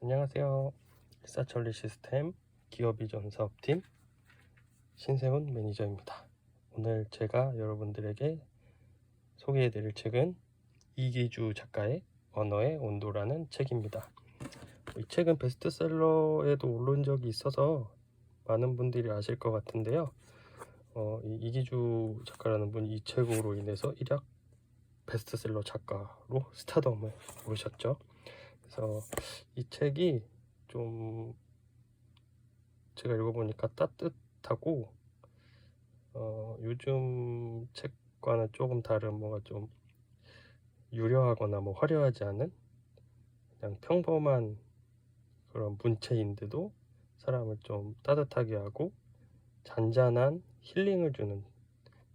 안녕하세요. 일사천리 시스템 기업이전 사업팀 신세훈 매니저입니다. 오늘 제가 여러분들에게 소개해드릴 책은 이기주 작가의 언어의 온도라는 책입니다. 이 책은 베스트셀러에도 오른 적이 있어서 많은 분들이 아실 것 같은데요. 이 이기주 작가라는 분이 이 책으로 인해서 일약 베스트셀러 작가로 스타덤을 오르셨죠. 그래서 이 책이 좀 제가 읽어보니까 따뜻하고 요즘 책과는 조금 다른 뭔가 좀 유려하거나 뭐 화려하지 않은 그냥 평범한 그런 문체인데도 사람을 좀 따뜻하게 하고 잔잔한 힐링을 주는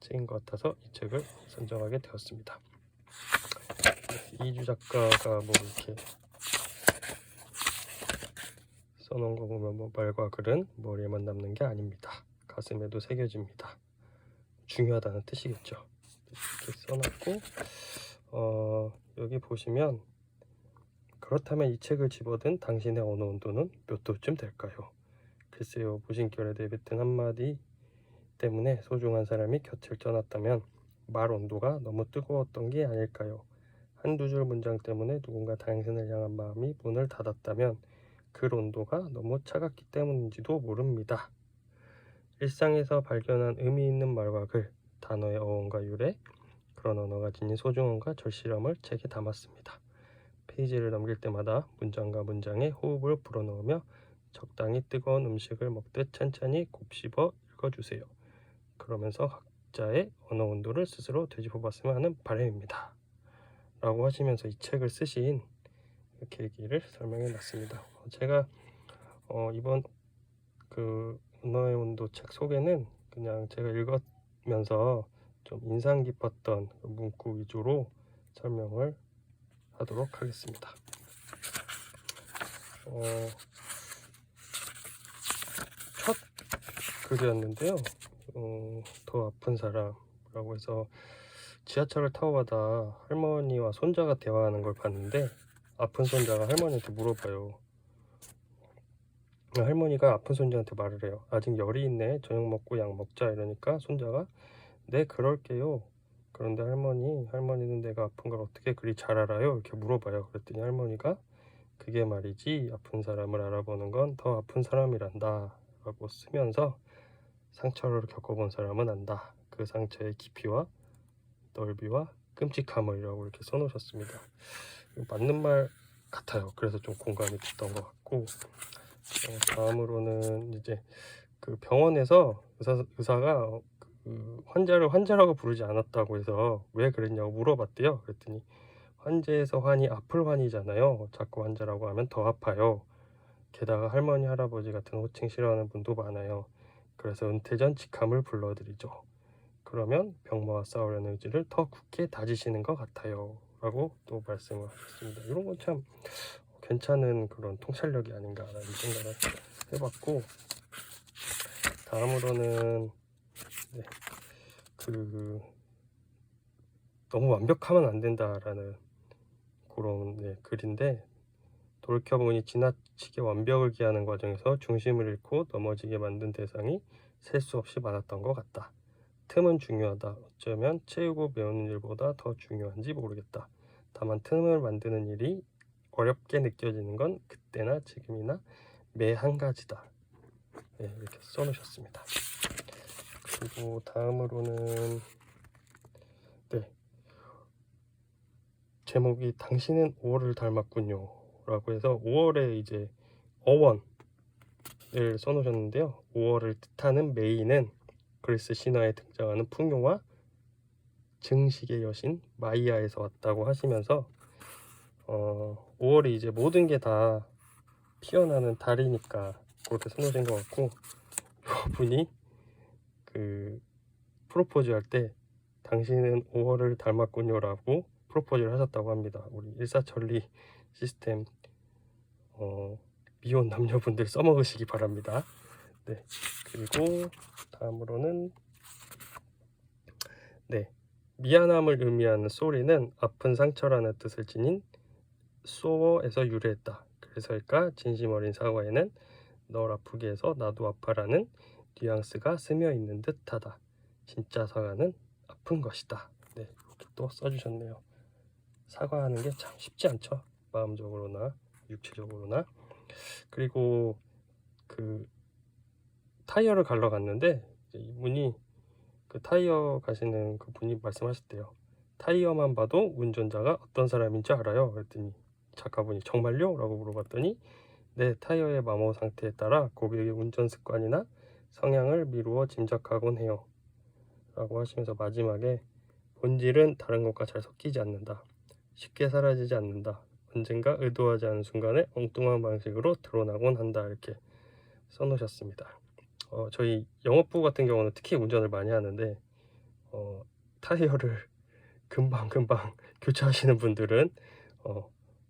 책인 것 같아서 이 책을 선정하게 되었습니다. 이주 작가가 뭐 이렇게 써놓은 거 보면 뭐 말과 글은 머리에만 남는 게 아닙니다. 가슴에도 새겨집니다. 중요하다는 뜻이겠죠. 이렇게 써놨고 여기 보시면 그렇다면 이 책을 집어든 당신의 언어 온도는 몇 도쯤 될까요? 글쎄요, 무심결에 내뱉은 한마디 때문에 소중한 사람이 곁을 떠났다면 말 온도가 너무 뜨거웠던 게 아닐까요? 한두 줄 문장 때문에 누군가 당신을 향한 마음이 문을 닫았다면 글 온도가 너무 차갑기 때문인지도 모릅니다. 일상에서 발견한 의미 있는 말과 글, 단어의 어원과 유래, 그런 언어가 지닌 소중함과 절실함을 책에 담았습니다. 페이지를 넘길 때마다 문장과 문장에 호흡을 불어넣으며 적당히 뜨거운 음식을 먹듯 천천히 곱씹어 읽어주세요. 그러면서 각자의 언어 온도를 스스로 되짚어봤으면 하는 바람입니다. 라고 하시면서 이 책을 쓰신 계기를 설명해 놨습니다. 제가 이번 그 언어의 온도 책 소개는 그냥 제가 읽으면서 좀 인상 깊었던 문구 위주로 설명을 하도록 하겠습니다. 첫 글이었는데요. 더 아픈 사람이라고 해서 지하철을 타고 가다 할머니와 손자가 대화하는 걸 봤는데 아픈 손자가 할머니한테 물어봐요. 할머니가 아픈 손자한테 말을 해요. 아직 열이 있네. 저녁 먹고 약 먹자. 이러니까 손자가 네 그럴게요. 그런데 할머니는 내가 아픈 걸 어떻게 그리 잘 알아요? 이렇게 물어봐요. 그랬더니 할머니가 그게 말이지 아픈 사람을 알아보는 건 더 아픈 사람이란다 라고 쓰면서 상처를 겪어본 사람은 안다. 그 상처의 깊이와 넓이와 끔찍함을 이렇게 써놓으셨습니다. 맞는 말 같아요. 그래서 좀 공감이 됐던 것 같고 다음으로는 이제 그 병원에서 의사가 그 환자를 환자라고 부르지 않았다고 해서 왜 그랬냐고 물어봤대요. 그랬더니 환자에서 환이 아플 환이잖아요. 자꾸 환자라고 하면 더 아파요. 게다가 할머니 할아버지 같은 호칭 싫어하는 분도 많아요. 그래서 은퇴 전 직함을 불러드리죠. 그러면 병마와 싸우려는 의지를 더 굳게 다지시는 것 같아요. 라고 또 말씀을 하셨습니다. 이런 건 참 괜찮은 그런 통찰력이 아닌가라는 생각을 해봤고 다음으로는 너무 완벽하면 안 된다라는 그런 글인데 돌이켜보니 지나치게 완벽을 기하는 과정에서 중심을 잃고 넘어지게 만든 대상이 셀 수 없이 많았던 것 같다. 틈은 중요하다. 어쩌면 채우고 배우는 일보다 더 중요한지 모르겠다. 다만 틈을 만드는 일이 어렵게 느껴지는 건 그때나 지금이나 매 한 가지다. 네, 이렇게 써놓으셨습니다. 그리고 다음으로는 제목이 당신은 5월을 닮았군요 라고 해서 5월에 이제 어원을 써놓으셨는데요. 5월을 뜻하는 메이는 그리스 신화에 등장하는 풍요와 증식의 여신 마이아에서 왔다고 하시면서 5월이 이제 모든 게 다 피어나는 달이니까 그렇게 써놓으신 것 같고 이분이 그 프로포즈 할 때 당신은 5월을 닮았군요 라고 프로포즈를 하셨다고 합니다. 우리 일사천리 시스템 미혼 남녀분들 써먹으시기 바랍니다. 네, 그리고 다음으로는 미안함을 의미하는 쏘리는 아픈 상처라는 뜻을 지닌 소어에서 유래했다. 그래서일까 진심 어린 사과에는 널 아프게 해서 나도 아파라는 뉘앙스가 스며 있는 듯하다. 진짜 사과는 아픈 것이다. 네, 이렇게 또 써주셨네요. 사과하는 게 참 쉽지 않죠. 마음적으로나 육체적으로나. 그리고 그 타이어를 갈러 갔는데 이분이 그 타이어 가시는 그 분이 말씀하셨대요. 타이어만 봐도 운전자가 어떤 사람인지 알아요. 그랬더니 작가분이 정말요? 라고 물어봤더니 네, 타이어의 마모 상태에 따라 고객의 운전 습관이나 성향을 미루어 짐작하곤 해요. 라고 하시면서 마지막에 본질은 다른 것과 잘 섞이지 않는다. 쉽게 사라지지 않는다. 언젠가 의도하지 않은 순간에 엉뚱한 방식으로 드러나곤 한다. 이렇게 써놓으셨습니다. 저희 영업부 같은 경우는 특히 운전을 많이 하는데 타이어를 금방 교체하시는 분들은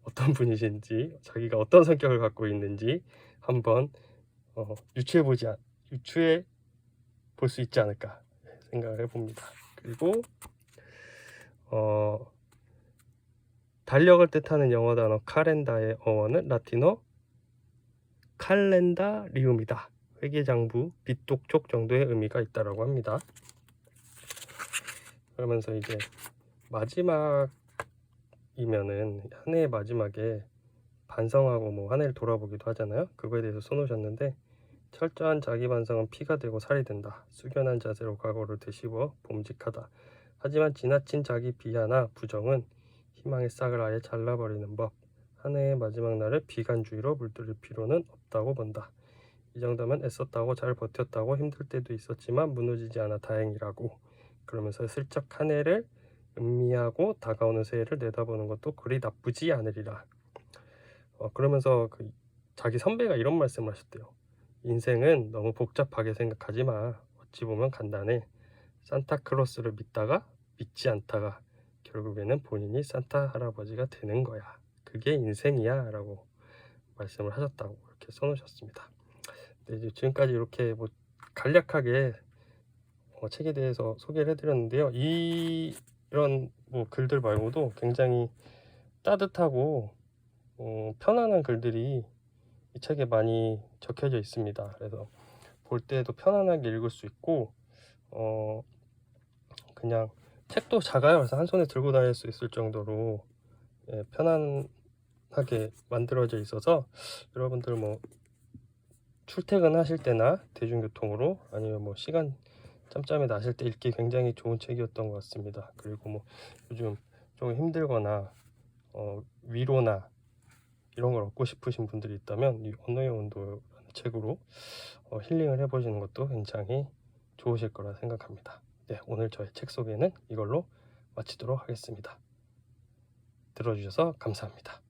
어떤 분이신지 자기가 어떤 성격을 갖고 있는지 한번 유추해 볼 수 있지 않을까 생각을 해봅니다. 그리고 달력을 뜻하는 영어 단어 카렌다의 어원은 라틴어 칼렌다리움이다. 회계장부, 빚독촉 정도의 의미가 있다라고 합니다. 그러면서 이제 마지막이면은 한 해의 마지막에 반성하고 뭐 한 해를 돌아보기도 하잖아요. 그거에 대해서 써놓으셨는데 철저한 자기 반성은 피가 되고 살이 된다. 숙연한 자세로 과거를 되씹어 봄직하다. 하지만 지나친 자기 비하나 부정은 희망의 싹을 아예 잘라버리는 법. 한 해의 마지막 날을 비관주의로 물들일 필요는 없다고 본다. 이 정도면 애썼다고 잘 버텼다고 힘들 때도 있었지만 무너지지 않아 다행이라고. 그러면서 슬쩍 한 해를 음미하고 다가오는 새해를 내다보는 것도 그리 나쁘지 않으리라. 그러면서 자기 선배가 이런 말씀을 하셨대요. 인생은 너무 복잡하게 생각하지 마. 어찌 보면 간단해. 산타클로스를 믿다가 믿지 않다가 결국에는 본인이 산타 할아버지가 되는 거야. 그게 인생이야 라고 말씀을 하셨다고 이렇게 써놓으셨습니다. 네, 이제 지금까지 이렇게 뭐 간략하게 책에 대해서 소개를 해드렸는데요. 이런 뭐 글들 말고도 굉장히 따뜻하고 편안한 글들이 이 책에 많이 적혀져 있습니다. 그래서 볼 때도 편안하게 읽을 수 있고 그냥 책도 작아요. 그래서 한 손에 들고 다닐 수 있을 정도로 편안하게 만들어져 있어서 여러분들 뭐 출퇴근하실 때나 대중교통으로 아니면 뭐 시간 짬짬이 나실 때 읽기 굉장히 좋은 책이었던 것 같습니다. 그리고 뭐 요즘 좀 힘들거나 위로나 이런 걸 얻고 싶으신 분들이 있다면 이 언어의 온도라는 책으로 힐링을 해보시는 것도 굉장히 좋으실 거라 생각합니다. 네, 오늘 저의 책 소개는 이걸로 마치도록 하겠습니다. 들어주셔서 감사합니다.